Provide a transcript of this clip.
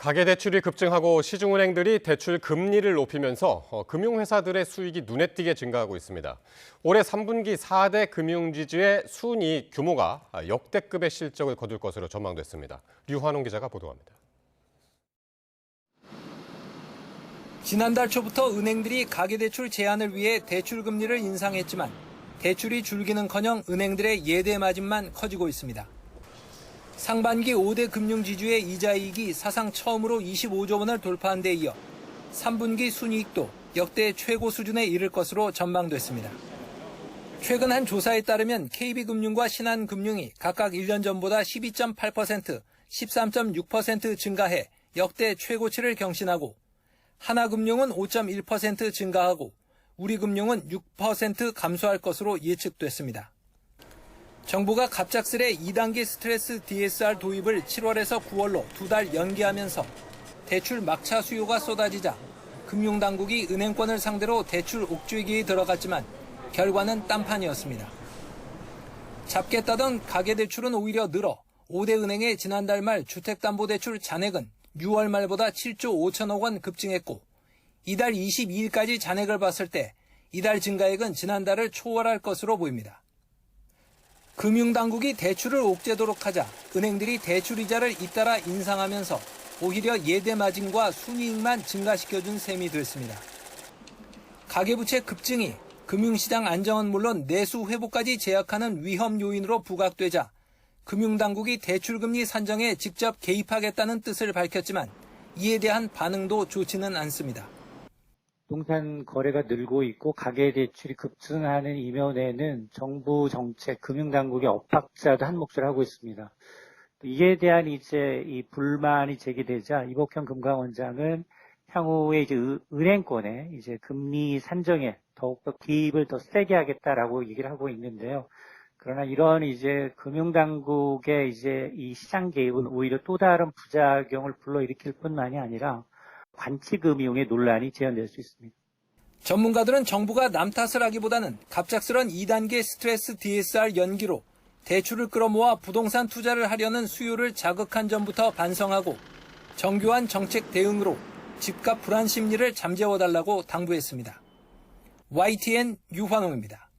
가계대출이 급증하고 시중은행들이 대출 금리를 높이면서 금융회사들의 수익이 눈에 띄게 증가하고 있습니다. 올해 3분기 4대 금융지주의 순이익 규모가 역대급의 실적을 거둘 것으로 전망됐습니다. 류환웅 기자가 보도합니다. 지난달 초부터 은행들이 가계대출 제한을 위해 대출 금리를 인상했지만 대출이 줄기는커녕 은행들의 예대 마진만 커지고 있습니다. 상반기 5대 금융지주의 이자이익이 사상 처음으로 25조 원을 돌파한 데 이어 3분기 순이익도 역대 최고 수준에 이를 것으로 전망됐습니다. 최근 한 조사에 따르면 KB금융과 신한금융이 각각 1년 전보다 12.8%, 13.6% 증가해 역대 최고치를 경신하고 하나금융은 5.1% 증가하고 우리금융은 6% 감소할 것으로 예측됐습니다. 정부가 갑작스레 2단계 스트레스 DSR 도입을 7월에서 9월로 2달 연기하면서 대출 막차 수요가 쏟아지자 금융당국이 은행권을 상대로 대출 옥죄기에 들어갔지만 결과는 딴판이었습니다. 잡겠다던 가계대출은 오히려 늘어 5대 은행의 지난달 말 주택담보대출 잔액은 6월 말보다 7조 5천억 원 급증했고 이달 22일까지 잔액을 봤을 때 이달 증가액은 지난달을 초월할 것으로 보입니다. 금융당국이 대출을 옥죄도록 하자 은행들이 대출이자를 잇따라 인상하면서 오히려 예대 마진과 순이익만 증가시켜준 셈이 됐습니다. 가계부채 급증이 금융시장 안정은 물론 내수 회복까지 제약하는 위험 요인으로 부각되자 금융당국이 대출금리 산정에 직접 개입하겠다는 뜻을 밝혔지만 이에 대한 반응도 좋지는 않습니다. 부동산 거래가 늘고 있고 가계대출이 급증하는 이면에는 정부 정책, 금융당국의 엇박자도 한 몫을 하고 있습니다. 이에 대한 이제 이 불만이 제기되자 이복현 금감원장은 향후에 이제 은행권의 이제 금리 산정에 더욱더 개입을 더 세게 하겠다라고 얘기를 하고 있는데요. 그러나 이런 이제 금융당국의 이제 이 시장 개입은 오히려 또 다른 부작용을 불러일으킬 뿐만이 아니라 관치금융의 논란이 재현될 수 있습니다. 전문가들은 정부가 남 탓을 하기보다는 갑작스런 2단계 스트레스 DSR 연기로 대출을 끌어모아 부동산 투자를 하려는 수요를 자극한 점부터 반성하고 정교한 정책 대응으로 집값 불안 심리를 잠재워달라고 당부했습니다. YTN 유환웅입니다.